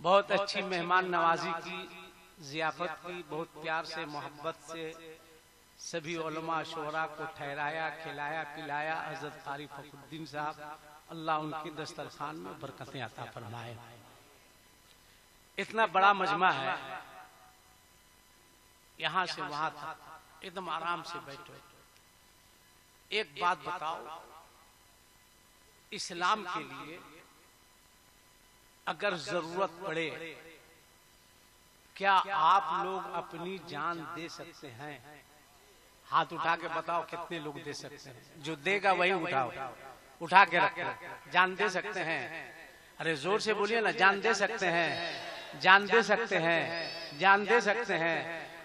बहुत अच्छी मेहमान नवाजी की, जियाफत की, बहुत प्यार से मोहब्बत से सभी उलमा शोरा को ठहराया, खिलाया, पिलाया। हजरत कारी फखरुद्दीन साहब, अल्लाह उनकी दस्तरखान में बरकतें अता फरमाए। इतना बड़ा मजमा है, यहां से वहां तक एकदम आराम से बैठो। एक बात बताओ, इस्लाम के लिए अगर जरूरत पड़े, क्या आप लोग अपनी जान दे सकते हैं? हाथ उठा के बताओ कितने लोग दे सकते हैं? जो देगा वही उठाओ, उठा के रखो। जान दे सकते हैं? अरे जोर से बोलिए ना, जान दे सकते हैं? जान दे सकते हैं? जान दे सकते हैं?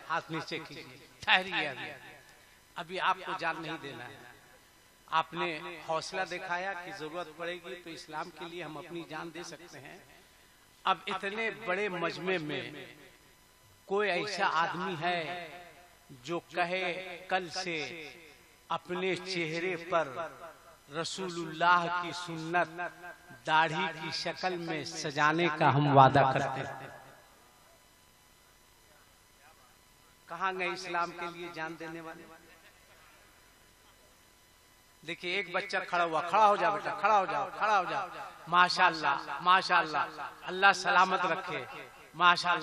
हाथ नीचे कीजिए। ठहरिए, अभी आपको जान नहीं देना है। आपने हौसला दिखाया कि जरूरत पड़ेगी तो इस्लाम के लिए हम अपनी जान दे सकते हैं। अब इतने बड़े मजमे में कोई ऐसा आदमी है जो कहे कल से अपने चेहरे पर रसूलुल्लाह की सुन्नत दाढ़ी की शक्ल में सजाने का हम वादा करते हैं? कहां गए इस्लाम के लिए जान देने वाले? देखिए, एक बच्चा खड़ा हुआ। खड़ा हो जाओ बेटा, खड़ा हो जाओ, खड़ा हो जाओ। माशाल्लाह, माशाल्लाह, अल्लाह सलामत रखे। माशाल्लाह।